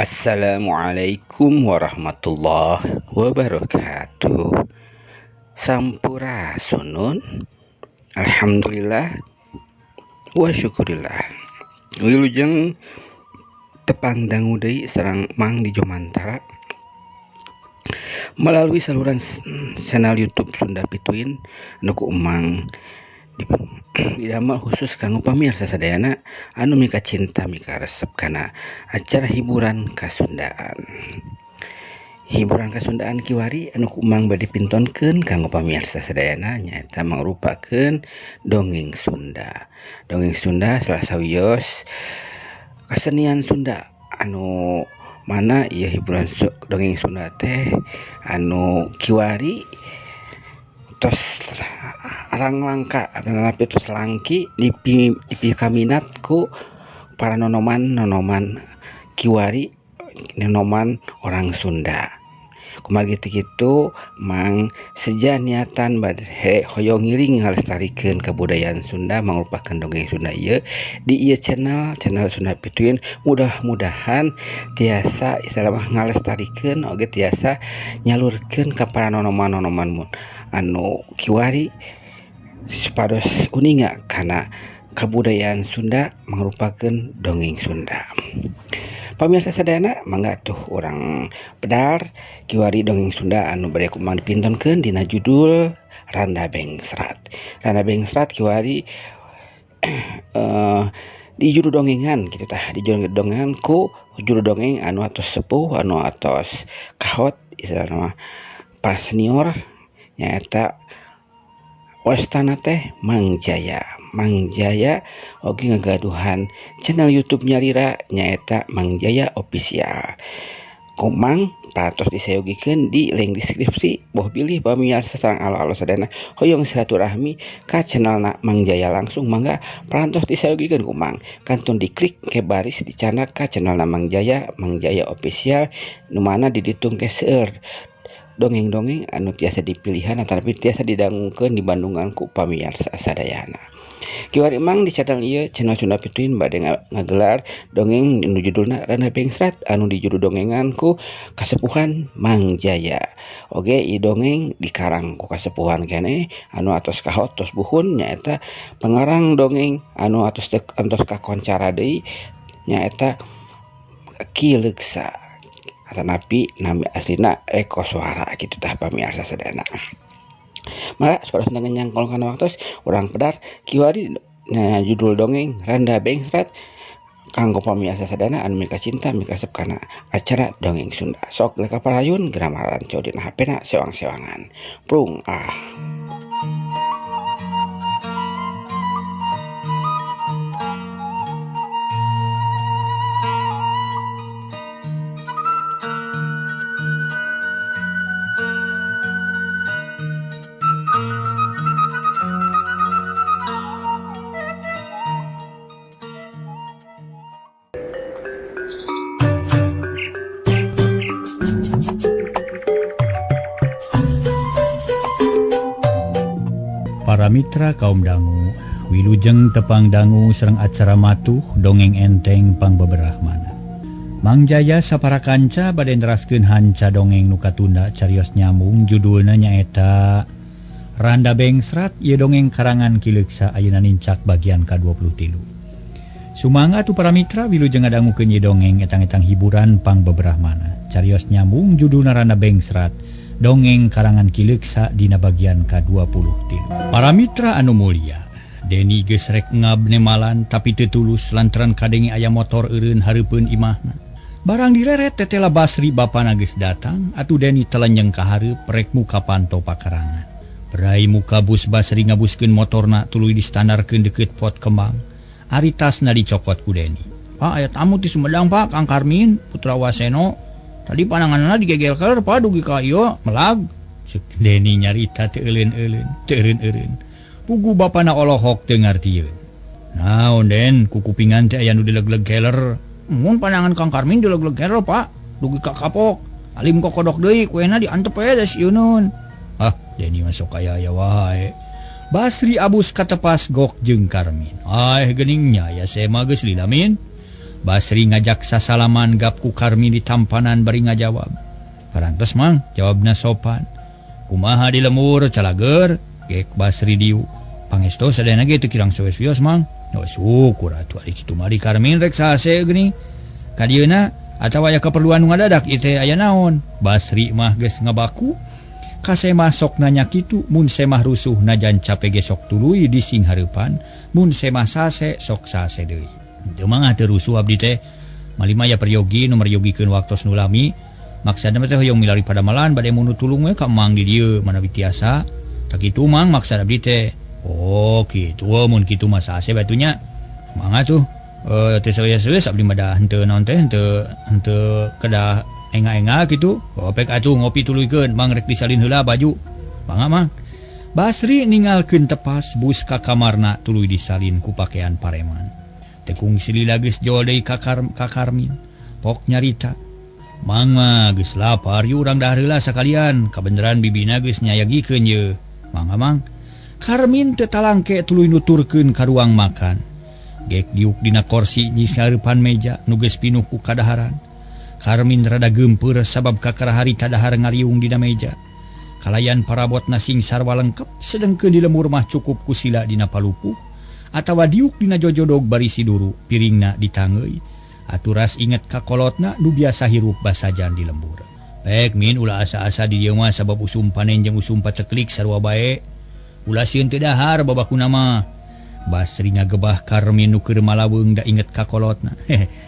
Assalamualaikum warahmatullahi wabarakatuh. Sampurasunun. Alhamdulillah wa syukurillah. Wilujeng tepang dangu deui sareng Mang di Jomantara melalui saluran channel YouTube Sunda Pituin anu ku Mang didamal khusus kanggo pamirsa sadayana anu mika cinta mika resep kana acara hiburan Kasundaan. Hiburan Kasundaan kiwari anu ku Mang bade pintonkeun kanggo pamirsa sadayana nyaeta mangrupakeun dongeng Sunda. Dongeng Sunda salah sawios kesenian Sunda anu mana ieu hiburan dongeng Sunda teh anu kiwari tos arang langka tetapi tos langki dipikaminat ku para nonoman kiwari nonoman orang Sunda. Kumaha kitu Mang seja niatan bade hoyong ngiring ngalestarikeun kabudayaan Sunda mangrupakeun dongeng Sunda ieu di ieu channel Sunda Pituin. Mudah-mudahan tiasa istilahna ngalestarikeun oge tiasa nyalurkeun ka para nonoman-nonoman anu kiwari supados uninga kana kabudayaan Sunda mangrupakeun dongeng Sunda. Pamirsa sadayana mangga atuh urang pedar kiwari dongeng Sunda anu bade ku Mang dipintonkeun dina judul Randa Bengsrat. Randa Bengsrat kiwari di juru dongengan kitu tah, di juru dongengan ku juru dongeng anu atos sepuh anu atos kahot istilahna para senior nyaeta wastana teh Mang Jaya. Mang Jaya oge ngagaduhan channel YouTube nyarira nyaeta Mang Jaya Official. Kumang paratos disayogikeun di link deskripsi boh bilih pamirsa sareng alo-alo sadayana hoyong silaturahmi ka channelna Mang Jaya langsung mangga parantos disayogikeun ku Mang. Kantun diklik ke baris dicanak ka channelna Mang Jaya Official nu mana diditung ke seueur dongeng-dongeng anu tiasa dipilihan tetapi tiasa didangungkeun di Bandungan ku pamirsa sadayana. Kiwari Mang di channel ieu channel Sunda Pituin bade ngagelar dongeng anu judulna Randa Bengsrat anu di juru dongengan ku kasepuhan Mang Jaya. Oge ieu dongeng dikarang ku kasepuhan keneh anu atos kahot tos buhun nyaeta pengarang dongeng anu atos kakoncara deui nyaeta Ki Leuksa. Atanapi nami aslina Eko Suara kitu tah pamirsa sadayana. Maka sapodos nyangkol kana waktos urang pedar kiwari judul dongeng Randa Bengsrat kanggo pamirsa sadayana anu mika cinta mika resep kana acara dongeng Sunda. Sok leka parayun gramaran codina hapena sewang-sewangan. Prung Para mitra kaum dangu, wilujeng tepang dangu sareng acara matuh dongeng enteng pangbeberahmana. Mang Jaya sapara kanca bade neraskeun hanca dongeng nu katunda carios nyambung judulna nyaeta Randa Bengsrat. Ieu dongeng karangan Ki Leuksa ayeuna nincak bagian ka-23. Sumangga atuh para mitra wilujeng ngadangukeun ieu dongeng etang-etang hiburan pangbeberahmana. Carios nyambung judulna Randa Bengsrat. Dongeng karangan Ki Leuksa dina bagian ka-23. Para mitra anu mulia, Deni geus rek ngabnemalan tapi teu tulus lantaran kadenge aya motor eureun hareupeun imahna. Barang direret tetela Basri bapana geus datang, atuh Deni telenjeng ka hareup rek muka panto pakarangan. Berai muka bus Basri ngabuskeun motorna tuluy distandarkeun deukeut pot kembang. Ari tasna dicopot ku Deni. "Pak, aya tamu ti Sumedang, Pak, Kang Karmin, putra Waseno. Tadi pananganna digegelkeun Pak dugi ka ieu melag." Ceuk Deni nyarita teu euleun. Pugu bapana olohok teu ngartieun. "Naon Den, ku kupingan teh aya nu dileg-leg keler." "Mun panangan Kang Karmin dileg-leg keler Pak, dugi ka kapok. Alim kokodok deui kuena diantep we da sieuneun." "Ah, Deni masuk aya wae." Basri abus katepas gok jeung Karmin. "Geuning nya ya saya mah geus lila min." Basri ngajak sasalaman gapku Karmin di tampanan bari ngajawab. Parantos mang jawabna sopan. Kumaha di lemur calager gek Basri diu. Pangesto sadayana ge teu kirang sewes-wios mang. No syukur atuh ari kitu mah di Karmin rek sase geuning. Kadieuna atawa aya keperluan nu ngadadak ieu teh aya naon? Basri mah geus ngabaku. Kasemah sok nanya kitu mun semah rusuh najan capek ge sok tuluy di sing hareupan. Mun semah sase sok sase deui. Teu mangah teu rusuh abdi teh. Malima ya peryogi nu meryogikeun waktos nu lami. Maksudna teh hoyong milari padamalan bade mun tulung we ka mang di dieu manawi tiasa. Tak kitu mang maksud abdi teh. Oh kitu mun kitu mah sase batunya. Mangga tuh teh saya-saya abdi mah da henteu naon teh henteu kedah enga-enga gitu. Opek atuh ngopi tuluykeun mang rek disalin heula baju. Mangga mang. Basri ninggalkeun tepas bus ka kamarna tuluy disalin ku pakaian pareman. Tekung silila geus jol deui ka Karmin. Pok nyarita. Mang mah geus lapar yu urang dahar heula sakalian. Kabeneran bibina geus nyayagikeun ye. Mangga mang. Karmin teu talangke tuluy nuturkeun ka ruang makan. Gek diuk dina kursi di sareupan meja nu geus pinuh ku kadaharan. Karmin rada geumpeur sabab kakarahari tadahar ngariung dina meja. Kalayan parabotna sing sarwa lengkep sedengkeun di lemur mah cukup ku sila dina palupuh. Atawa diuk dina jojodog bari siduru piringna ditangeui. Aturas inget ka kolotna nu biasa hirup basajan di lembur. Pek min ulah asa-asa di dieu mah sabab usum panen jeung usum paceklik sarua bae. Ulah sieun teu dahar babakuna mah. Basri ngagebah Karmin nu keur malaweung da inget ka kolotna.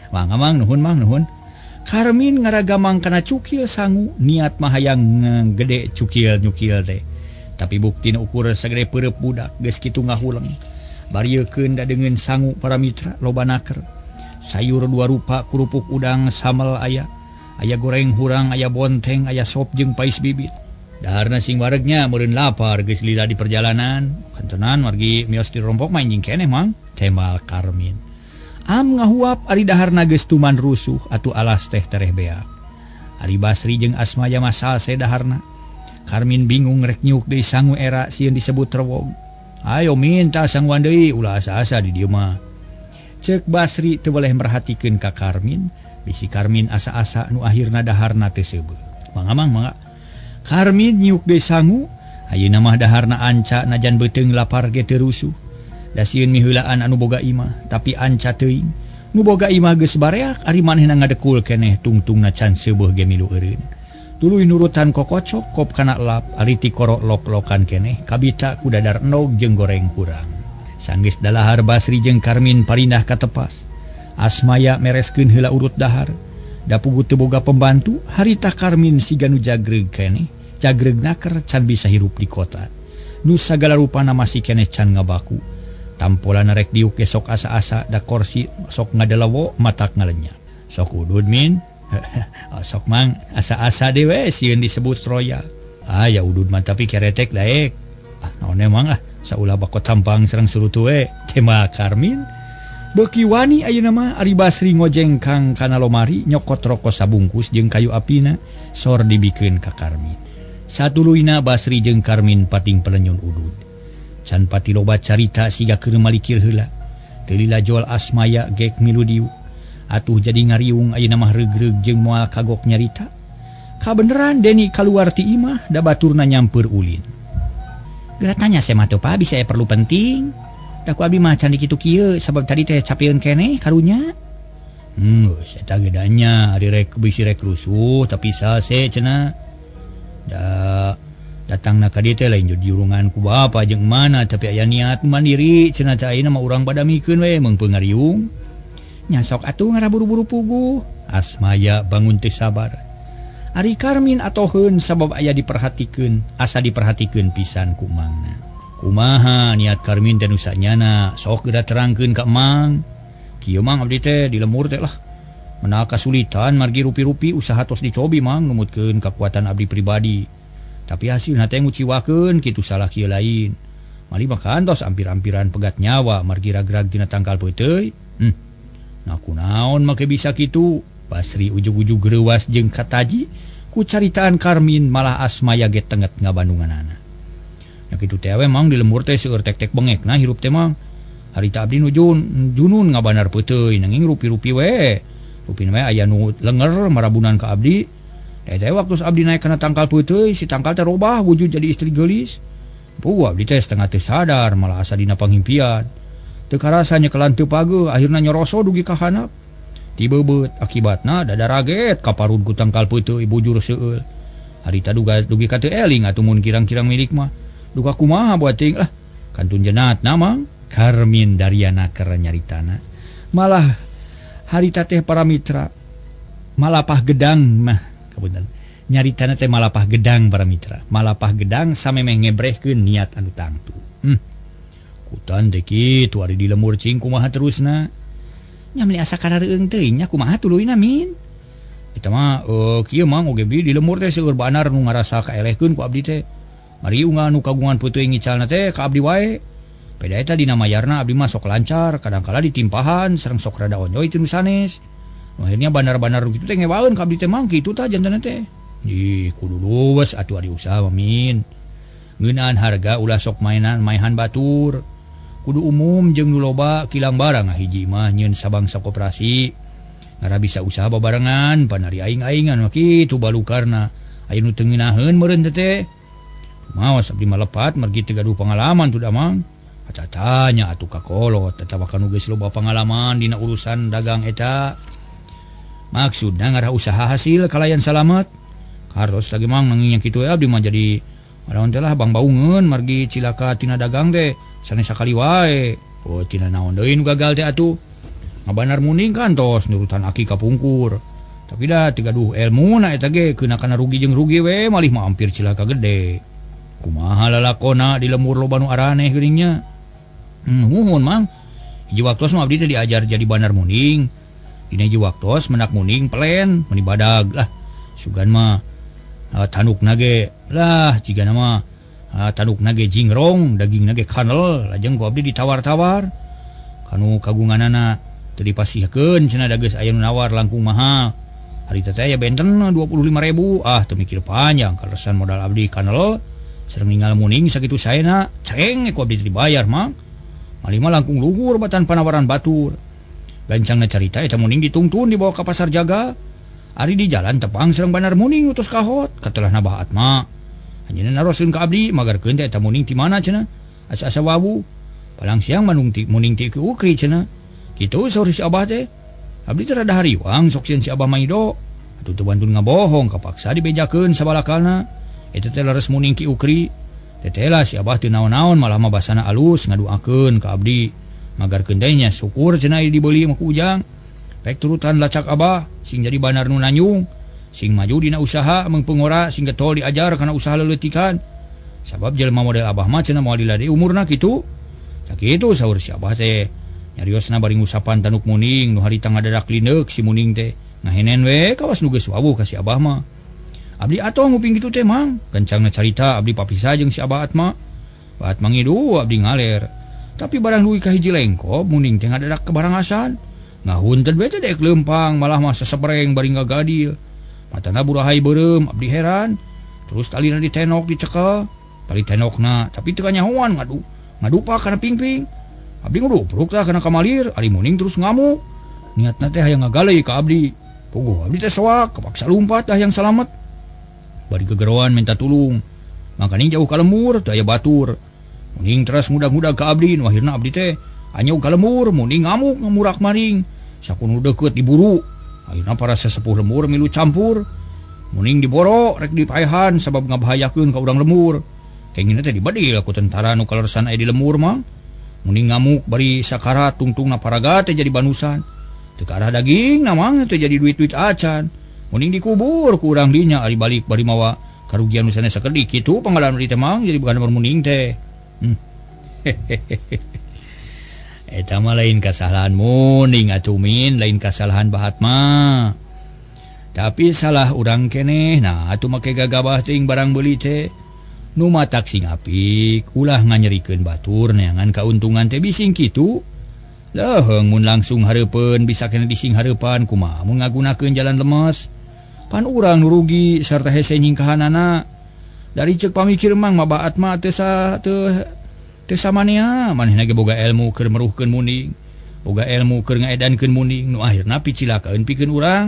Mangga mang nuhun. Karmin ngaragamang kana cukil sangu niat mah hayang gede cukil nyukil teh. Tapi buktina ukur sagede peureup budak geus kitu ngahuleng. Bariekeun da dengan sangu para mitra loba naker. Sayur dua rupa kerupuk udang samel aya goreng hurang, aya bonteng, aya sop jeung pais bibit. Daharna sing waregnya meureun lapar geus lila di perjalanan. Kantenan margi mios di rompok mah anjing keneh mang. Temal Karmin. Am ngahuap ari daharna geus tuman rusuh atuh alas teh tereh beak. Ari Basri jeung Asmaya masal se daharna. Karmin bingung rek nyuk deui sangu era sieun disebut rewog. Ayo minta sangguan deui ulah asa-asa di dieu mah. Ceuk Basri teu boleh merhatikeun ka Karmin, bisi Karmin asa-asa nu akhirna daharna teu seubeuh. Mangga. Karmin nyuk deui sangu, ayeuna mah daharna anca najan beuteung lapar ge teu rusuh. Da sieun miheulaan anu boga imah, tapi anca teuing. Nu boga imah geus bareak ari manehna ngadekul keneh tungtungna can seubeuh ge milu eureun. Tuluy nurutan kokocok kop kana lap ari ti korok lok-lokan keneh kabita ku dadar enog jeung goreng hurang. Sanggeus dalahar Basri jeung Karmin parindah ka tepas. Asmaya mereskeun heula urut dahar. Da puguh teu boga pembantu, harita Karmin siga nu jagreg keneh. Jagreg naker can bisa hirup di kota. Nu sagala rupana masih keneh can ngabaku. Tampolana rek diuk sok asa-asa da kursi sok ngadelewo matak ngalenyap. Sok udud min. Sok mang asa-asa dewe sieun disebut royal. Ya udud mah tapi keretek daek. Naon emang saulah bako tampang sareng surutu we. Tema Karmin. Beuki wani ayeuna mah ari Basri ngojengkang kana lomari nyokot rokok sabungkus jeung kayu apina sor dibikeun ka Karmin. Satuluyna Basri jeung Karmin pating pelenyun udud. Can pati loba carita siga keur malikir heula. Teu lila jol Asmaya gek milu diu. Atuh jadi ngariung ayeuna mah regreg jeung moal kagok nyarita. Kabeneran Deni kaluar ti imah da baturna nyamper ulin. Geura tanya saya mah teu pa bisa perlu penting. Da ku abdi mah can dikitu kieu sabab tadi teh capieun keneh karunya. Geus eta ge danya ari rek bisi rek rusuh tapi sase cenah. Da datangna ka dieu teh lain diurungan ku bapa jeung mana tapi aya niat mandiri cenah teh ayeuna mah urang badamikeun we meungpeung ngariung. Nyasok atuh ngaraburu-buru puguh. Asmaya bangun teu sabar. Ari Karmin atoheun sabab aya diperhatikeun, asa diperhatikeun pisan ku mangna. Kumaha niat Karmin dan usahanyana sok geura terangkeun ka Mang. Kieu Mang abdi teh di lemur teh lah. Menawa kasulitan margi rupi-rupi usaha tos dicobi Mang numutkeun kekuatan abdi pribadi. Tapi hasilna teh nguciwakeun kitu salah kieu lain. Mali makantos ampir-ampiran pegat nyawa margi ragrag dina tangkal peuteuy. Nah kunaon make bisa kitu. Basri ujug-ujug greuwas jeung kataji ku caritaan Karmin malah Asmaya ge tenget ngabandunganana. Nya kitu teh we Mang di lembur teh seueur tek-tek bengekna hirup teh Mang. harita abdi nu junun ngabanar peuteuy nanging rupi-rupi we aya nu lenger marabunan ka abdi. Teh waktu abdi naik kana tangkal peuteuy si tangkal teh robah wujud jadi istri geulis. Puguh abdi teh setengah teu sadar malah asa dina panghimpian. Teu karasa nyekelan teu pageuh akhirna nyoroso dugi ka handap. Ti beubeut akibatna dada raget kaparud ku tangkal peuteuy bujur seueul. Harita dugi ka teu eling atuh mun kirang-kirang milik mah. Duka kumaha buat ting lah. Kantun jeunatna mang Karmin Daryana keur nyaritana. Malah harita teh para mitra malapah gedang mah kapunten. Nyaritana teh malapah gedang para mitra. Malapah gedang samemeh ngebrehkeun niat anu tangtu. Kutan teh kitu ari di lemur cing kumaha terusna. Nya meuli asa kareueung teuing nya kumaha tuluyna min. Eta mah kieu mang oge di lemur teh seueur banar nu ngarasa kaelehkeun ku abdi teh. Mari unga nu kagungan peuteui ngicalna teh ka abdi wae. Peda eta dina mayarna abdi mah sok lancar, kadangkala ditimpahan sareng sok rada onyoy teu nu sanes. Akhirnya banar-banar kitu teh ngewaeun ka abdi teh mang kitu tah jantanna teh. Ih kudu luwes atuh ari usaha min. Ngeunaan harga ulah sok maehan batur. Kudu umum jeung nu loba kilang barang hiji mah nyieun sabangsa koperasi. Ngara bisa usaha babarengan panari aing-aingan mah kitu balukarna. Aya nu teu ngeunaheun meureun teh. Maos abdi mah lepat margi teu gaduh pengalaman tuh damang. Tanya atuh kakolot tetawa kanu geus loba pengalaman dina urusan dagang eta. Maksudna ngarah usaha hasil kalayan salamet. Hartos lagi mang nanging kitu abdi mah jadi maraon teh lah bang baungeun margi cilaka tina dagang teh sanes sakali wae. Oh tina naon deui nu gagal teh atuh. Ngabanar muning kantos nurutan aki kapungkur. Tapi dah teu gaduh elmuna eta ge keuna kana rugi jeung rugi we malih mah hampir cilaka gede. Kumaha lalakona di lemur loba nu araneh geuning muhun mang. Hiji waktos mah abdi teh diajar jadi banar muning. Dina hiji waktos menak muning pelen meni badag lah. Sugan mah tanukna ge lah cigana mah tanukna ge jingrong, dagingna ge kanel, lajeng ku abdi ditawar-tawar. Kanu kagunganana teu dipasihkeun cenah da geus aya nu nawar langkung mahal. Harita teh aya benten 25.000. Teu mikir panjang kalesan modal abdi kanel sareng ninggal muning sakitu saena ceng ku abdi dibayar mang. Malih mah langkung luhur batan panawaran batur. Gancangna carita eta muning ditungtun dibawa ka pasar jaga. Ari di jalan tepang sareng banar muning utus kahot katelahna bahat mah. Anjeunna naroskeun ka abdi magarkeun teh eta muning ti mana cenah. Asa-asa wawu. Palang siang muning ti ke ukri cenah. Kitu saur si abah teh. Abdi teh rada hariwang sok sieun si abah maido. Atuh teu bantun ngabohong kapaksa dibejakeun sabalakalna. Eta teh leres muning ki ukri. Tetela si abah teu naon-naon malah mah basana alus ngaduakeun ka abdi. Magarkeun teh nya syukur cenah dibeli mah ku ujang. Pek turutan lacak abah sing jadi banar nu nanyung, sing maju dina usaha mengpengora sing getol diajar kana usaha leuletikan. Sabab jelema model abah mah cenah moal dilade umurna kitu. Tak kitu saur si abah teh. Nyariosna bari ngusapan tanuk muning nu harita ngadadak lineuk si muning teh. Ngahenen we kawas nu geus wawuh ka si abah mah. Abdi atoh nguping kitu teh mang. Kencangna carita abdi papisah jeung si abah Atma. Bahat mangidu abdi ngaler. Tapi barang duwi ka hiji lengkop muning teh ngadadak kebarangasan. Ngahunteun we teh dek leumpang malah mah sasebreng bari ngagadil. Matana burahay beureum abdi heran. Terus talina ditenok dicekel. Tali tenokna tapi teu kanyahoan ngadupa kana pingping. Abdi ngurupruk tah kana kamalir ari muning terus ngamuk. Niatna teh hayang ngagalei ka abdi. Puguh abdi teh soak kapaksa lumpat dah yang salamet. Bari gegeroan minta tulung. Mangkaning jauh ka lemur teu aya batur. Muning teras ngudag-ngudag ka abdi nu akhirna abdi teh anyog ka lemur muning ngamuk ngamurak maring. Sakunu deukeut diburu. Akhirna para sesepuh lemur milu campur. Muning diboro rek dipaehan sabab ngabahayakeun ka urang lemur. Kengina teh dibadil ku tentara nu kalersan aya di lemur mah. Muning ngamuk bari sakarat tungtungna paraga teh jadi banusan. Teu karah daging namang teh jadi duit-duit acan. Muning dikubur ku urang dinya ari balik bari mawa karugian nu sanes sakedik kitu pangalaman di teh mang jadi bukan muning teh. Eta mah lain kasalahan muning atuh min, lain kasalahan bahat mah. Tapi salah urang keneh, nah atuh make gagabah teuing barang beuli teh. Nu matak sing apik, ulah nganyerikeun batur neangan kauntungan teh bising kitu. Leheung mun langsung hareupeun bisa kena dising hareupan kumaha mun ngagunakeun jalan lemes. Pan urang nu rugi sarta hese nyingkahanana. Dari ceuk pamikir mang mabaat mah teu teu samanea manehna ge boga ilmu keur meruhkeun muning, boga ilmu keur ngaedankeun muning nu akhirna picilakaeun pikeun urang.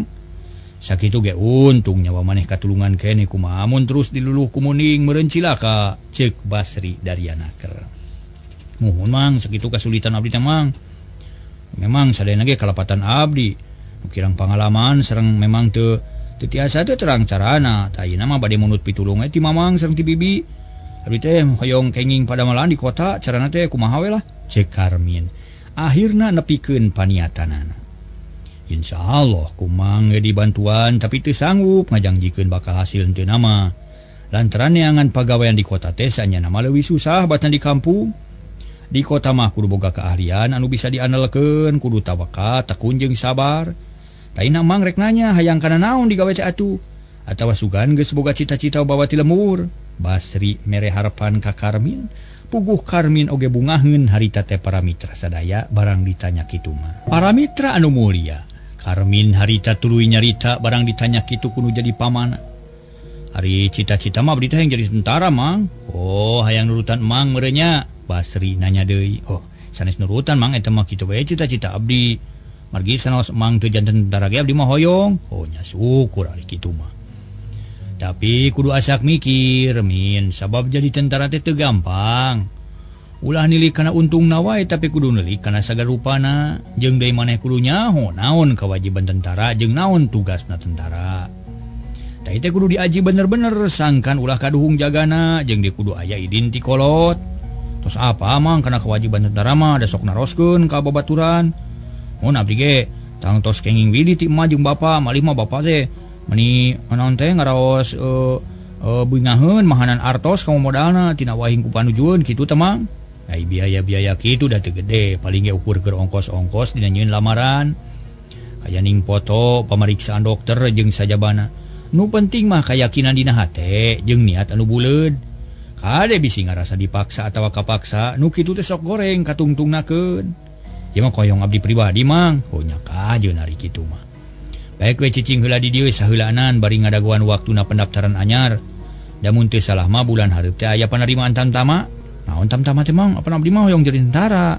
Sakitu ge untung nyawa maneh katulungan keneh kumaha mun terus diluluh ku muning meureun cilaka, ceuk Basri Daryanaker. Muhun mang sakitu kasulitan abdi teh mang. Memang sadayana ge kalapatan abdi. Kirang pangalaman sareng memang teu tiasa teu terang carana. Ta ayeuna mah bade munut pitulung ti mamang sareng ti bibi. Abdi teh hoyong kenging padamalan di kota, carana teh kumaha we lah, ceuk Karmin. Akhirna nepikeun paniatanana. Insyaallah kumang ge dibantuan tapi teu sanggup ngajangjikeun bakal hasil teu nama. Lantaran neangan pagawean di kota teh sanyana mah leuwih susah batan di kampung. Di kota mah kudu boga keahlian anu bisa diandalkeun, kudu tawakal, tekun jeung sabar. Taina mang rek nanya hayang kana naon digawe teh atuh? Atawa sugan geus boga cita-cita bawa ti lemur. Basri mere harapan ka Karmin. Puguh Karmin oge bungaheun harita teh para mitra sadaya barang ditanya kitu mah. Para mitra anu mulia, Karmin harita tuluy nyarita barang ditanya kitu kudu jadi pamana. Hari cita-cita mah abdi teh hayang jadi tentara mang. Oh, hayang nurutan emang merenya. Basri nanya deui. Oh, sanes nurutan mang eta mah kitu bae cita-cita abdi. Margi sanes emang teu janten tentara ge abdi mah hoyong. Oh, nya syukur ari kitu mah. Tapi kudu asak mikir, Min, sabab jadi tentara teh teu gampang. Ulah nilik kana untungna wae tapi kudu nilik kana sagarupana, jeung deui maneh kudu nyaho naon kewajiban tentara jeung naon tugasna tentara. Da teh kudu diaji bener-bener sangkan ulah kaduhung jagana jeung di kudu aya idin ti kolot. Tos apa mang kana kewajiban tentara mah da sok naroskeun ka babaturan. Mun abdi ge tang tos kenging widi ti emah jeung bapa, malih mah bapa teh meni naon teh ngaraos beungaheun mahanan artos ka modalna tina wahing ku panujueun kitu teh mang. Ai biaya-biaya kitu da teu gede, paling ge ukur keur ongkos-ongkos dina nyieun lamaran. Kaya ning foto, pameriksaan dokter jeung sajabana. Nu penting mah kayakinan dina hate jeung niat anu buleud. Kade bisi ngarasa dipaksa atawa kapaksa, nu kitu teh sok goreng katungtungnakeun. Ieu mah koyong abdi pribadi mang, oh nya kajeun ari kitu mah. Baik we cicing heula di dieu saheulaanan bari ngadaguan waktuna pendaftaran anyar. Da mun teu salah mah bulan hareup teh aya panerimaan tamtama. Naon tamtama teh mang? Apa abdi mah hoyong jadi tentara.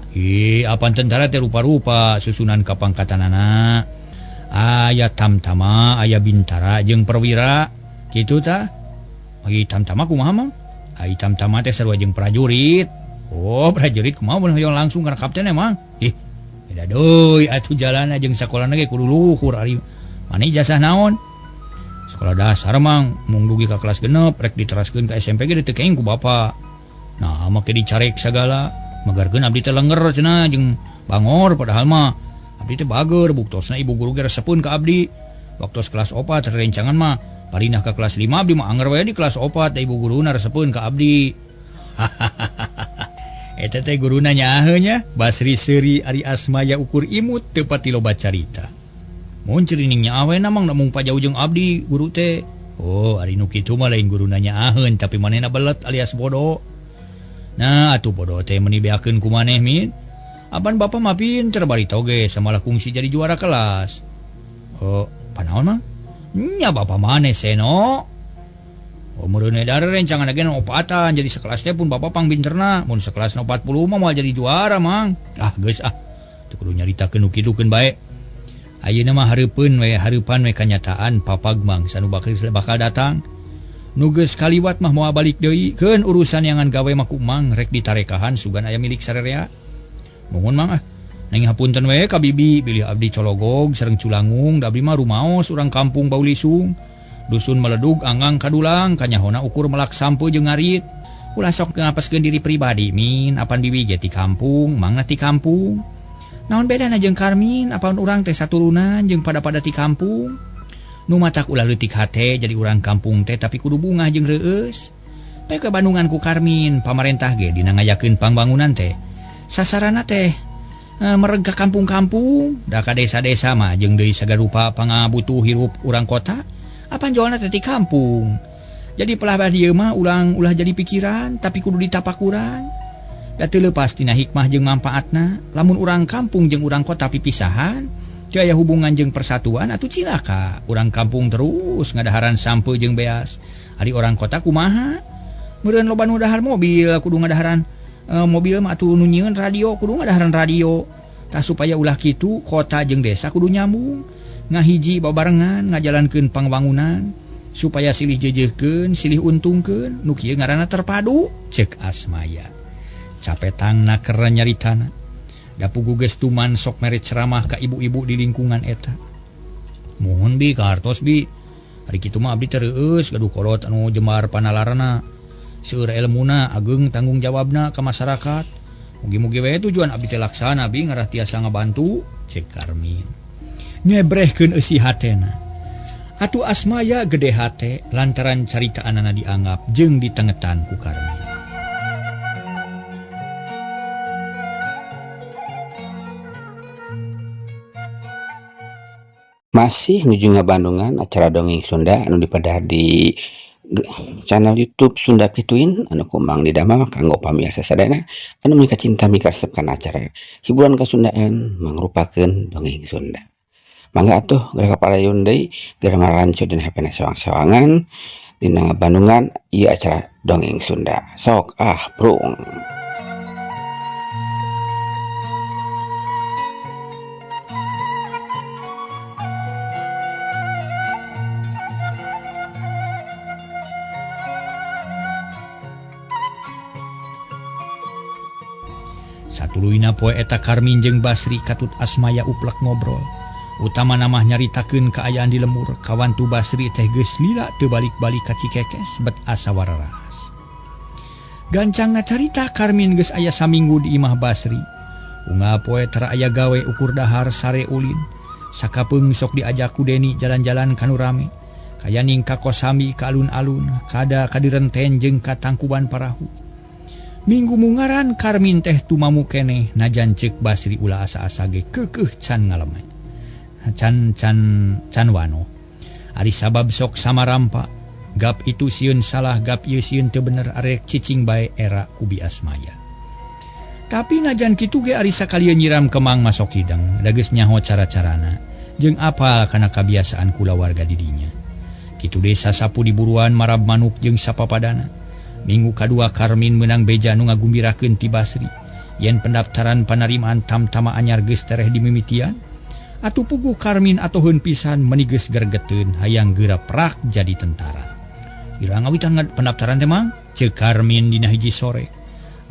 Apan tentara teh rupa-rupa susunan kapangkatanana. Aya tamtama, aya bintara jeung perwira. Kitu tah. Aya tamtama kumaha mang? Aya tamtama teh sarua jeung prajurit. Oh, prajurit kumaha mun hoyong langsung kana kapten emang? Beda deui atuh jalanna jeung sakolana ge kudu luhur ari. Mani ijazah naon? Sekolah dasar mang mung dugi ka kelas 6 rek diteraskeun ka SMP ge teu kenging ku bapa. Nah, make dicarek sagala, magarkeun abdi teh lenger cenah jeung bangor padahal mah abdi teh bager buktosna ibu guru ge resepun ka abdi. Waktu kelas 4 rencangan mah parinah ka kelas 5 abdi mah anger wae di kelas 4 da ibu guruna resepun ka abdi. Eta teh guruna nyaheun nya Basri Seuri ari Asmaya ukur imut teu pati loba carita. Mun cerining nyawe namang mung pajau jeung abdi guru teh. Oh, ari nu kitu mah lain guruna nyaheun tapi manehna belet alias bodoh. Nah, atuh bodoh teh meuni beakeun ku maneh Min. Apan bapa mah pinter bari toge samalah kungsi jadi juara kelas. Oh, panaon mah? Nya bapa maneh seno. Oh, meureun edar rencangan agen opatan jadi sekelas teh pun bapa pang binterna. Mun sekelas 40 mah moal jadi juara mang. Ah, geus ah. Teu kudu nyaritakeun nu kitu keun bae. Ayeuna mah hareupeun we kanyataan papagmang sanu bakal datang. Nu geus kaliwat mah moal balik deui keun urusan yangan gawe mah ku mang rek ditarekahan sugan aya milik sarerea. Nuhun mang ah. Neng hapunten we ka bibi bilih abdi cologog sareng culangung da abdi mah rumaos urang kampung Baulisung. Dusun meledug anggang kadulang kanyahona ukur melak sampu jeung ngarit. Ulah sok ngapaskeun diri pribadi Min, apan bibi ge ti kampung, mangna ti kampung. Naon bedana jeung Karmin, apan urang teh saturunan jeung pada-pada ti kampung. Nu matak ulah leutik hate jadi urang kampung teh tapi kudu bungah jeung reueus. Bae ke Bandungan ku Karmin, pamarentah ge dina ngayakeun pangbangunan teh. Sasarana teh mereg ka kampung-kampung, da ka desa-desa mah jeung deui sagarupa pangabutuh hirup urang kota. Apan jualna teh ti kampung. Jadi pelabah dieu mah ulah jadi pikiran tapi kudu ditapak urang. Da teu leupas tina hikmah jeung manfaatna, lamun urang kampung jeung urang kota pipisahan, teu aya hubungan jeung persatuan atuh cilaka. Urang kampung terus ngadaharan sampeu jeung beas. Ari orang kota kumaha? Meureun loba nu dahar mobil kudu ngadaharan mobil mah atuh nu nyieun radio kudu ngadaharan radio tah supaya ulah kitu kota jeung desa kudu nyambung ngahiji babarengan ngajalankeun pangbangunan supaya silih jejehkeun silih untungkeun nu kieu ngaranna terpadu ceuk Asmaya capetangna keur nyaritana da puguh geus tuman sok mere ceramah ka ibu-ibu di lingkungan eta mohon bi kartos bi ari kitu mah abdi tereueus gaduh kolot anu jembar panalarana seueur ilmuna ageung tanggung jawabna ka masyarakat mugi-mugi we tujuan abdi teh laksana bi ngarah tiasa ngabantu ceuk Karmin ngebrehkeun eusi hatena atuh Asmaya gede hate lantaran caritaanana dianggap jeung ditengetan ku Karmin. Masih nuju ngabandungan acara dongeng Sunda anu dipedah di channel YouTube Sunda Pituin anu kumbang didamel kanggo pamirsa sadayana anu mika cinta mikaresepkeun acara hiburan kasundaan mangrupakeun dongeng Sunda. Mangga atuh geura kapadayon deui geura ngarancu dina hapena sawang-sawangan dina ngabandungan ieu acara dongeng Sunda. Sok prung. Satuluina poe eta Karmin jeung Basri katut Asmaya uplek ngobrol. Utama namah nyaritakeun kaayaan di lembur, kawan tu Basri teh geus lila teu balik-balik ka Cikekes bet asa wararas. Gancangna carita Karmin geus aya saminggu di imah Basri. Unggal poe tara aya gawe ukur dahar sare ulin. Sakapeung sok diajak ku Deni jalan-jalan kanu rame. Kaya ning ka Kosami ka alun-alun, kada kadirenten jeung ka Tangkuban Parahu. Minggu mungaran Karmin teh tumamu keneh najan ceuk Basri ulah asa-asa ge keukeuh can ngaleme. Can wano. Ari sabab sok samarampa. Gap itu sieun salah, gap ieu sieun teu bener arek cicing bae era kubi Asmaya. Tapi najan kitu ge ari sakalieu nyiram kemang masok hidang, da geus nyaho cara-carana jeung apal kana kabiasaan kulawarga di dinya. Kitu deui sasapu diburuan marab manuk jeung sapapadana. Minggu kadua Karmin menang beja nu ngagumbirakeun ti Basri yen pendaftaran panerimaan tamtama anyar geus tereh dimimitian. Atuh puguh Karmin atoheun pisan meuni geus gergeteun hayang geura prak jadi tentara. Ira ngawitan pendaftaran teh mang ceuk Karmin dina hiji sore.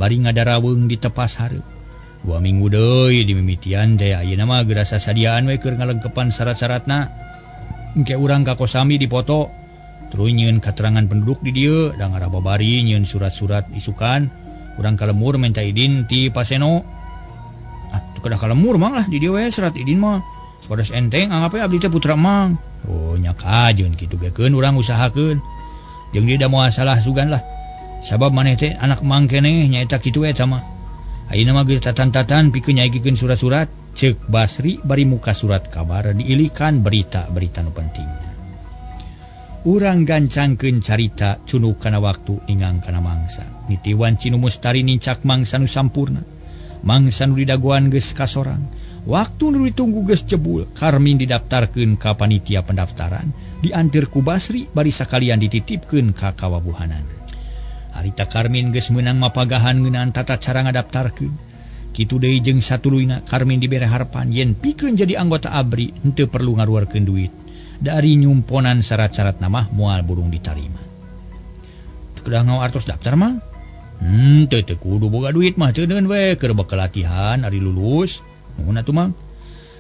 Bari ngadarawung di tepas hareup. 2 minggu deui dimimitian teh ayeuna mah geura sasadiaan we keur ngalengkepan syarat-syaratna. Engke urang ka Kosami dipoto terus nyieun keterangan penduduk di dieu da ngarababari nyieun surat-surat isukan urang kalemur minta idin ti Paseno. Teu kedah kalemur mang lah di dieu we surat idin mah. Sapados enteng anggape abdi teh putra mang. Oh nya kajeun kitu ge keun urang usahakeun. Jeung dia da moal salah sugan lah. Sabab maneh teh anak mang keneh nyaeta kitu eta mah. Ayeuna mah geus tatan-tatan pikeun nyaegikeun surat-surat ceuk Basri bari muka surat kabar diilikan berita-berita nu penting. Urang gancangkeun carita cunug kana waktu ingang kana mangsa. Nitiwan Cinu Mustari nincak mangsa nu sampurna. Mangsa nu didaguan geus kasorang. Waktu nu ditunggu geus jebul, Karmin didaftarkeun ka panitia pendaftaran, diantir ku Basri bari sakalian dititipkeun ka kawabuhanan. Harita Karmin geus meunang mapagahan ngeunaan tata cara ngadaftarkeun. Kitu deui jeung satuluyna Karmin dibere harapan yen pikeun jadi anggota ABRI henteu perlu ngaluarkeun duit. Dari nyumponan syarat-syarat namah moal burung ditarima. Teu kedah ngawartos daftar mah? Teu kudu boga duit mah teu deun we keur bakal latihan ari lulus. Nuhun atuh mang.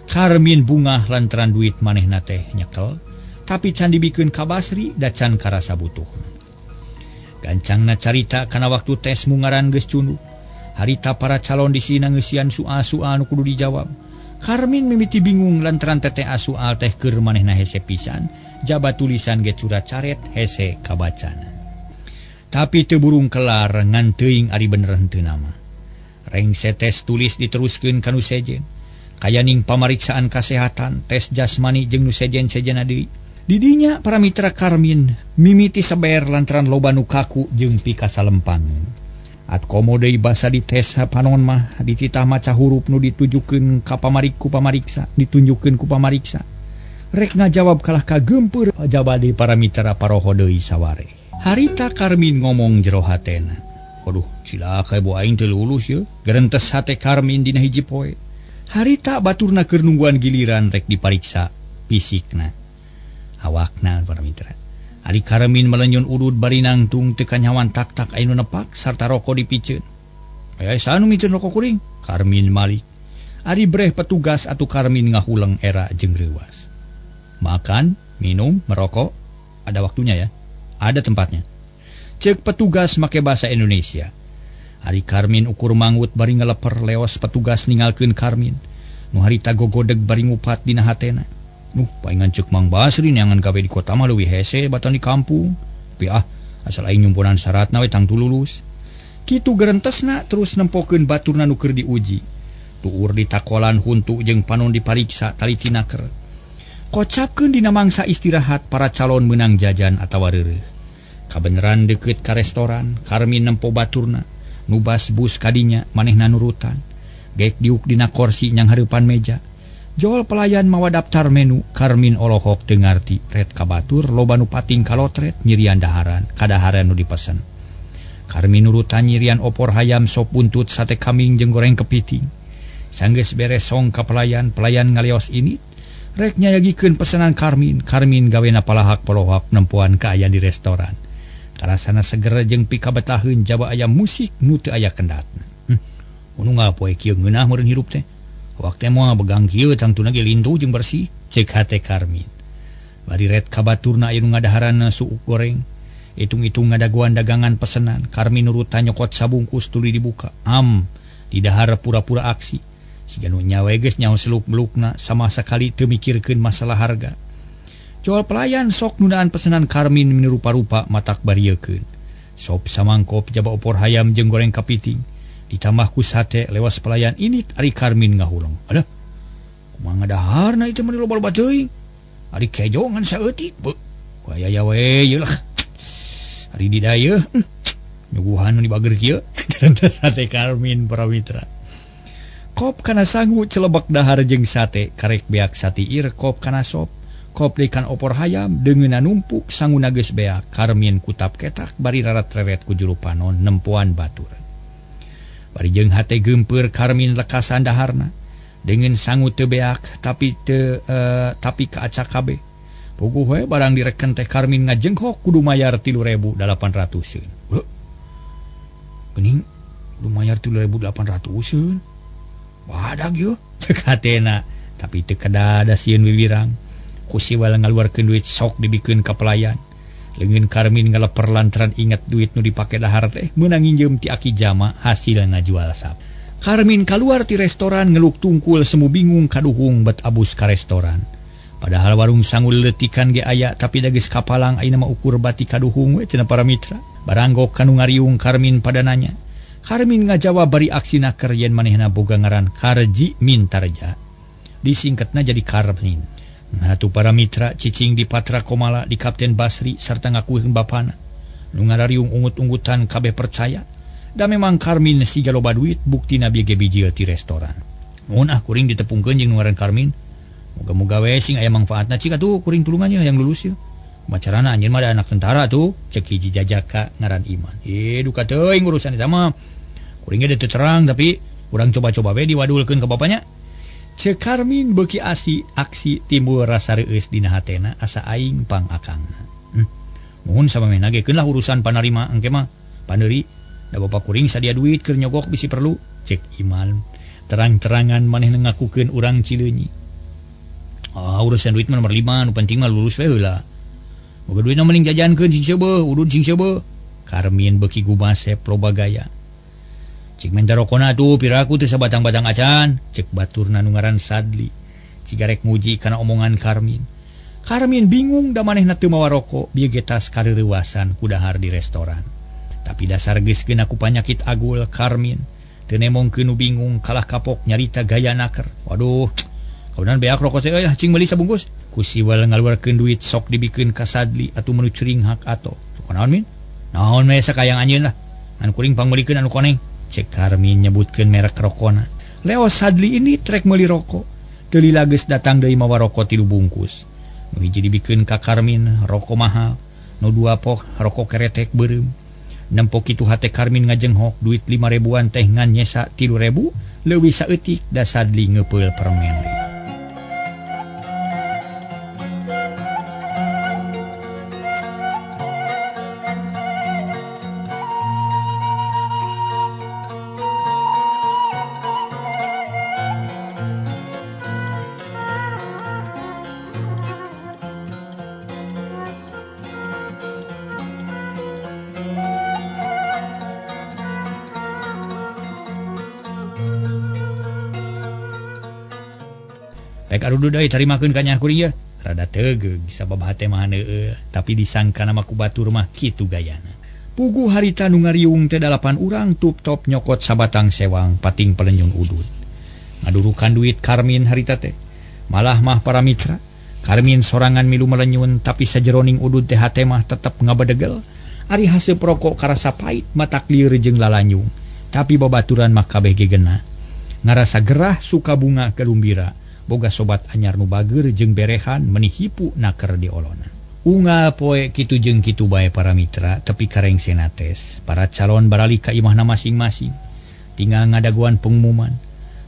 Karmin bungah lantaran duit manehna teh nyekel, tapi can dibikeun ka Basri da can karasa butuhna. Gancangna carita kana waktu tes mungaran geus cunduk. Harita para calon di sina ngeusian soal-soal nu kudu dijawab. Karmin mimiti bingung lantaran TTA soal teh keur manehna hese pisan, jabat tulisan ge curat caret hese kabacana. Tapi teu burung kelar ngan teuing ari bener henteu nama. Rengse tes tulis diteruskeun ka nu sejen. Kaya ning pamariksaan kasehatan, tes jasmani jeung nu sejen-sejena deui. Di dinya para mitra Karmin mimiti saber lantaran loba nu kaku jeung pikasa lempang. At komo deui basa di tes panon mah dititah maca huruf nu ditujukeun ka pamariksa, ditunjukkeun ku pamariksa. Rek ngajawab kalah kagempeur jabade para mitra paroho deui saware. Harita Karmin ngomong jero hatena. Waduh, cilaka ibu aing teu lulus ya. Gerentes hate Karmin dina hiji poe. Harita baturna keur nungguan giliran rek dipariksa fisikna. Awakna para mitra. Ari Karmin melenyon udud bari nangtung teu kanyawan tak-tak anu nepak sarta rokok dipiceun. Aya sanu miceun rokok kuring? Karmin malik. Ari breh petugas atuh Karmin ngahuleng era jeung reuwas. Makan, minum, merokok, ada waktunya ya. Ada tempatnya. Cek petugas make bahasa Indonesia. Ari Karmin ukur mangut bari ngeleper leos petugas ninggalkeun Karmin. Nu harita gogodeg bari ngupat dina hatena. Paingan cek Mang Basri neangan gawe di kota mah leuwih hese batan di kampung. Tapi asal aing nyumpunan syaratna we tang lulus. Kitu gerentesna terus nempokeun baturna nu keur diuji. Tuur ditakolan huntu jeung panon dipariksa talitinaker. Kocapkeun dina mangsa istirahat para calon menang jajan atawa reureuh. Kabeneran deket ka restoran, Karmin nempo baturna, nubas bus kadinya, manehna nurutan. Gek diuk dina kursi nyang hareupan meja. Joal pelayan mawa daftar menu, Karmin olohok teu ngarti, red ka batur, loba nu pating kalotret, nyirian daharan, kadaharan nu dipesen. Karmin nurutan nyirian opor hayam sop buntut sate kambing jeung goreng kepiting. Sanggeus beres song ka pelayan ngaleos ini, rek nyayagikeun pesanan Karmin gawena palahak polohak nempuan ka aya di restoran. Karasana seger jeung pikabetaheun jaba aya musik nu teu aya kendatna. Unu ngapoe kieu ngeunah meureun hirup teh. Waktu moal begang kieu tangtuna ge lintu jeung bersih, cek hate Karmin. Bari red ka baturna aya nu ngadaharanna suuk goreng. Itung-itung ngadaguan dagangan pesenan, Karmin nurutan nyokot sabungkus tuluy dibuka. Di dahar pura-pura aksi. Siga nu nyawe geus nyaho seluk-belukna sama sakali teu mikirkeun masalah harga. Joal pelayan sok nundaan pesanan Karmin minu rupa-rupa matak bariekeun. Sop samangkop jaba opor hayam jeung goreng kepiting. Ditambah ku sate lewas pelayan ini ari Karmin ngahuleng. Aduh, kumaha ngadaharna ieu mah loba-loba teuing. Ari kejo ngan saeutik beuh. Ku aya we ieu lah. Ari di dayeuh nyuguhan nu dibager kieu. Sate Karmin para mitra. Kop kana sangu celebek dahar jeung sate karek beak satiir kop kana sop. Kop dekan opor hayam deungeunna numpuk sanguna geus beak. Karmin kutap ketak bari rarat-reret ku juru panon nempuan batur. Bari jeung hate geumpeur Karmin lekasan daharna. Deungeun sangu teu beak tapi kaacak kabeh. Puguh we barang direken teh Karmin ngajenghok kudu mayar 3.800-eun. Geuning kudu mayar 3.800-eun. Wadag yo cek hatena tapi teu kadada sieun wiwirang. Kusiwal ngaluarkeun duit sok dibikeun ka pelayan. Leungeun Karmin ngaleper lantaran inget duit nu dipake dahar teh meunang nginjem ti aki jama hasil ngajual sap. Karmin kaluar ti restoran ngeluk tungkul semu bingung kaduhung bet abus ka restoran. Padahal warung sangu leuletikan ge aya tapi da geus kapalang ayeuna mah ukur bati kaduhung we cenah para mitra. Baranggok kanu ngariung Karmin pada nanya. Karmin ngajawab bari aksina keur yen manehna boga ngaran Karji Mintarja. Disingkatna jadi Karmin. Nah tu para mitra cicing di Patra Komala di Kapten Basri sarta ngakueun bapana. Nu ngarariung ungut-ungutan kabeh percaya. Da memang Karmin siga loba duit buktina bieu ge bijil ti restoran. Mun kuring ditepungkeun jeung nu ngaran Karmin. Moga-moga we sing aya mangfaatna cik atuh kuring tulungannya yang lulus yeuh. Macarana anjeun mah da anak tentara tuh cek hiji jajaka ngaran Iman. Duka teuing urusan eta mah. Kuring ge teu terang tapi urang coba-coba we diwadulkeun ka bapanya. Cek Karmin beuki aksi timbul rasa reueus dina hatena asa aing pang akangna. Muhun samemehna gekeun lah urusan panarima engke mah paneuri da bapa kuring sadia duit keur nyogok bisi perlu cek Iman. Terang-terangan manehna ngakukeun urang Cileunyi. Urusan duit mah nomor 5 nu penting mah lulus we heula. Boga duit mending jajankeun sing seubeuh, udud sing seubeuh. Karmin beuki gumasep loba gaya. Cik menta rokona tuh piraku teu sabatang-batang acan, cek baturna nu ngaran Sadli. Cigarek muji kana omongan Karmin. Karmin bingung da manehna teu mawa rokok, bieu ge tas kareurewasan ku dahar di restoran. Tapi dasar geus geuna ku panyakit agul Karmin. Teu nemongkeun nu bingung kalah kapok nyarita gaya naker. Waduh, kaunan beak rokok teh euy cing meuli sabungkus. Ku siwal ngaluarkeun duit sok dibikeun ka Sadli atuh menu ceuring hak ato. Kunaon min? Naon we sakayang anjeun lah. Ngan kuring pangmeulikeun anu koneng. Cek Karmin nyebutkeun merek rokona. Leo Sadli ini trek meuli rokok. Teu lila geus datang deui mawa rokok 3 bungkus. Nu hiji dibikeun ka Karmin rokok mahal, nu dua pok rokok keretek beureum. nempok itu hate Karmin ngajenghok duit 5.000-an teh ngan nyesa 3.000 leuwih saeutik da Sadli ngepeul permen deui. Pek arudu deui tarimakeun ka Nya kuring ye. Rada tegeug sabab hate mah heeh, tapi disangka nama ku batur mah kitu gayana. Puguh harita nu ngariung teh 8 urang tup-top nyokot sabatang sewang pating pelenjung udud. Ngadurukan duit Karmin harita teh. Malah mah para mitra, Karmin sorangan milu melenyun tapi sajeroning udud teh hate mah tetep ngabedegel. Ari hase prokok karasa pait matak lieur jeung lalanyung, tapi babaturan mah kabeh gegenna. Ngarasa gerah suka bunga gelumbira. Boga sobat anyar nu bager jeung berehan meuni hipu naker di olonan. Unggal poe kitu jeung kitu bae para mitra tepi kareng senates. Para calon baralik ka imahna masing-masing. Tinggal ngadaguan pengumuman.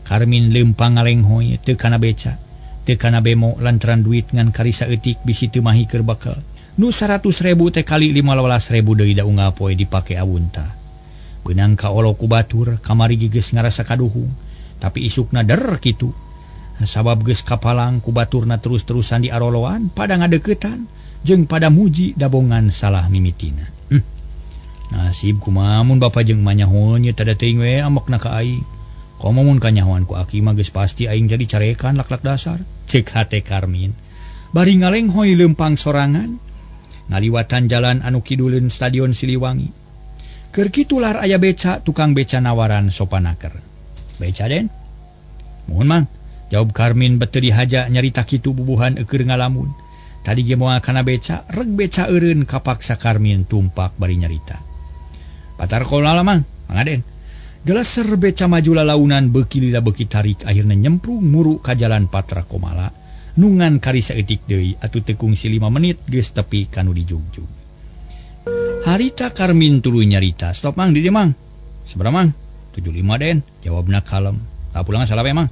Karmin leumpang ngalenghoy teu kana beca, teu kana bemo lantaran duit ngan karisa eutik bisi teu mahi keur bakal. Nu 100.000 teh kali 15.000 deui da unggal poe dipake awunta. Beunang ka olo ku batur kamari geus ngarasa kaduhung, tapi isukna der kitu. Sabab geus kapalang ku baturna terus-terusan diaroloan pada ngadeuketan jeung pada muji dabongan salah mimitina. Nasib kumaha mun bapa jeung manyahoan nya tada teuing we amokna ka aing. Komo mun kanyahoan ku aki mah geus pasti aing jadi carekan laklak dasar. Cek hate Karmin. Bari ngalenghoy leumpang sorangan ngaliwatan jalan anu kiduleun Stadion Siliwangi. Keur kitu lar aya beca tukang beca nawaran sopanaker. Beca den? Mohon mang. Jawab Karmin bete dihaja nyarita kitu bubuhan keur ngalamun. Tadi ge moal kana beca, reg beca eureun kapaksa Karmin tumpak bari nyarita. Patar kolala mang, mangaden. Geleser beca maju lalaunan beuki lila beuki tarik akhirna nyemprung muru ka jalan Patra Komala. Nungan karisa eutik deui atuh teu kungsi 5 menit geus tepi kanu dijugjug. Harita Karmin tuluy nyarita. Stop mang di dieu mang. Sabaraha mang? 75 den, jawabna kalem. Tak pulang salah we mang.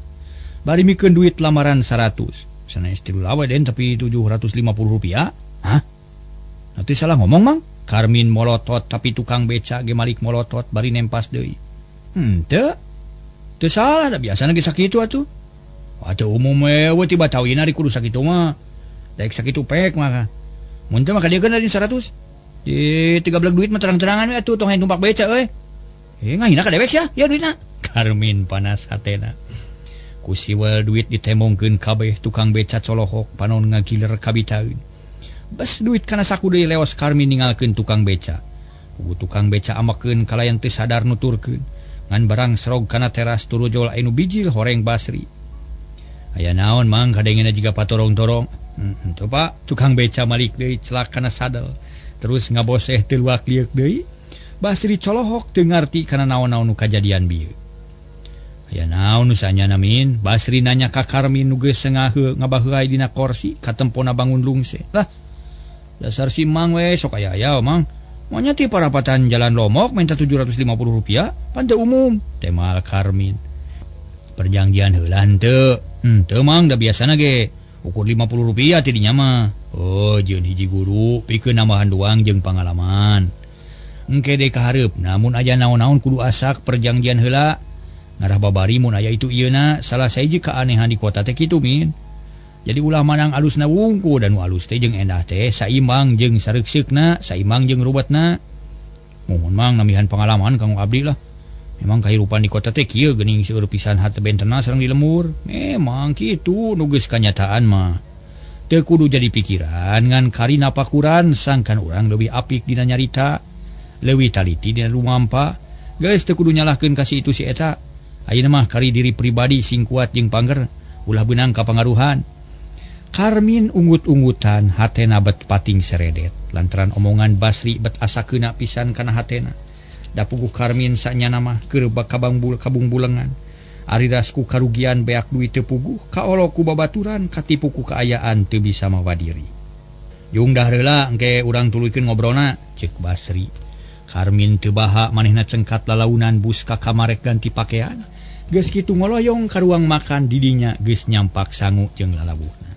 Bari mikeun duit lamaran 100. Sanes tilu lawe den tapi 750 rupiah. Hah? Nanti salah ngomong mang. Karmin molotot tapi tukang beca ge malik molotot bari nempas deui. Teu. Teu salah da biasana ge sakitu atuh. Atuh umum we tiba tawina ari kudu sakitu mah. Daek sakitu pek mah. Mun teu mah kadiekeun dari 100. Di 13 duit mah terang-terangan we atuh tong hayang tumpak beca euy. Ngahina ka dewek sia, ya duitna. Karmin panas hatena. Kusiwal duit ditemongkeun kabeh tukang beca colohok panon ngagiler kabitaeun. Bes duit kana saku deui leos Karmin ninggalkeun tukang beca. Puguh tukang beca amakeun kalayan teu sadar nuturkeun. Ngan barang serog kana teras turujol anu bijil horeng Basri. Aya naon mang kadengena jiga patorong-torong. Henteu Pak, tukang beca malik deui celak kana sadel. Terus ngaboseh teu luak lieur deui. Basri colohok teu ngarti kana naon-naon nu kajadian bieu. Ya naon usahanya namin. Basri nanya ka Karmin nu geus sengaheul ngabaheulai dina kursi katempona bangun lungse. Lah dasar si mang we sok aya mang. Monya ti parapatan jalan lomok minta 750 rupiah pan teu umum. Temal Karmin. Perjanjian heula henteu. Teu mang da biasana ge ukur 50 rupiah ti dinya mah. Oh jeung hiji guru pikeun nambahan doang jeung pangalaman. Engke deui ka hareup namun aya naon-naon kudu asak perjanjian heula. Ngarah babari mun aya itu ieuna salah saiji keanehan di kota teh kitu min. Jadi ulah manang alusna wungku dan nu alus teh jeung endah teh saimbang jeung sareukseukna, saimbang jeung ruwetna. Mohon mang namihan pengalaman kanggo abdi lah. Memang kahirupan di kota teh kieu geuning seueur pisan hate bentena sareng di lembur. Memang kitu nu geus kanyataan mah. Teu kudu jadi pikiran ngan kari napakuran sangkan urang leuwih apik dina nyarita, leuwih taliti dina rumampa. Geus teu kudu nyalahkeun ka si itu si eta. Ayeuna mah kari diri pribadi sing kuat jeung pangger, ulah beunang ka pangaruhan. Karmin unggut-unggutan hatena bet pating seredet lantaran omongan Basri bet asakeuna pisan kana hatena. Da puguh Karmin sanyana mah keur kabung bulengan. Ari rasku karugian beak duit teu puguh, kaolo ku babaturan katipu ku kaayaan teu bisa mawa diri. Yung dah heula engke urang tuluykeun ngobrolna, ceuk Basri. Karmin tebaha manehna cengkat lalaunan bus ka kamarek ganti pakaian. Geus kitu ngoloyong ka ruang makan didinya geus nyampak sangu jeung lalawuhna.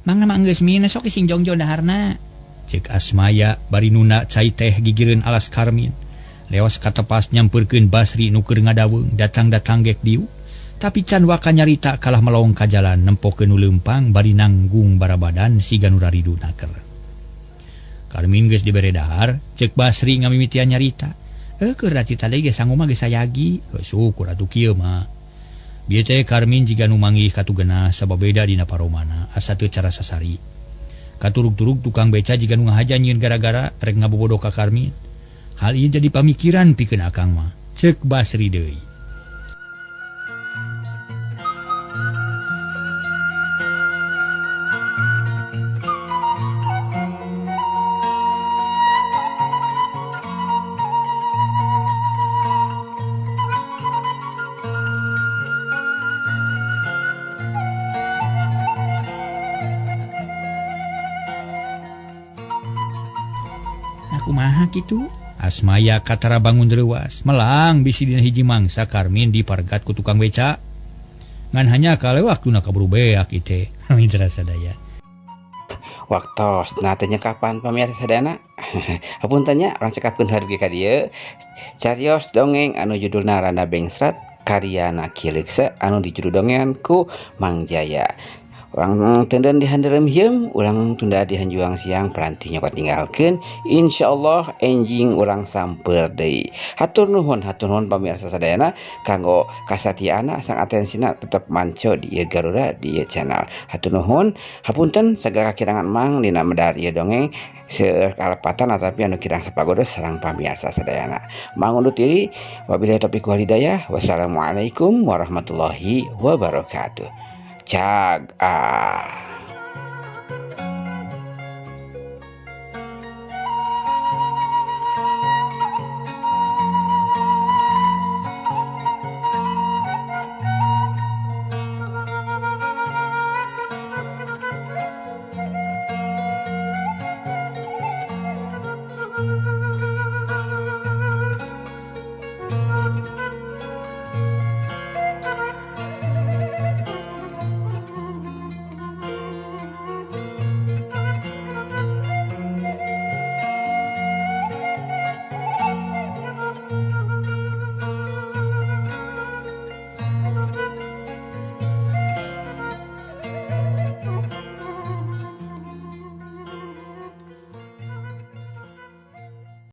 Mangga geus mina sok sing jongjo daharna. Ceuk Asmaya bari nuna cai teh gigireun alas Karmin. Leos katepas nyampeurkeun Basri nu keur ngadaweung datang-datang gek diu. Tapi can waka nyarita kalah melong ka jalan nempokeun nu leumpang bari nanggung barabadan siga nu rariduna keur. Karmin geus dibere dahar, ceuk Basri ngamimitian nyarita. Keur rati tadi ge sangu mah geus sayagi, syukur atuh kieu mah. Bieu teh Karmin jiga nu manggih katugenah sababeda dina paromana, asa teu cara sasari. Katurug-turug tukang beca jiga nu ngahaja nyieun gara-gara rek ngabobodo ka Karmin. Hal ieu jadi pamikiran pikeun akang mah, ceuk Basri deui. Kumaha kitu? Asmaya katara bangun leuwas, melang bisi dina hiji mangsa Karmin dipargat ku tukang beca. Ngan hanya kale waktuna kaburu beak ieu teh. Mitra sadaya. Waktos tanya kapan pamirsa sadayana? Hapunten nya urang cekapkeun harugi ka dieu. Carios dongeng anu judulna Randa Bengsrat karyana Kileukse anu dijudul dongengan ku Mang Jaya. Urang tenden dihandelem hieum, ulang tunda dihanjuang siang peranti nyokot tinggalkeun. Insyaallah enjing urang samper deui. Hatur nuhun pamirsa sadayana kanggo kasatiaana sang atensina tetep manco di ieu Garuda di ieu channel. Hatur nuhun, hapunten sagala kakirangan Mang dina medar ieu dongeng sekalepatan atapi anu kirang sapagodos sareng pamirsa sadayana. Mang undur diri, wabillahi taufiq wal hidayah. Wassalamualaikum warahmatullahi wabarakatuh. Cag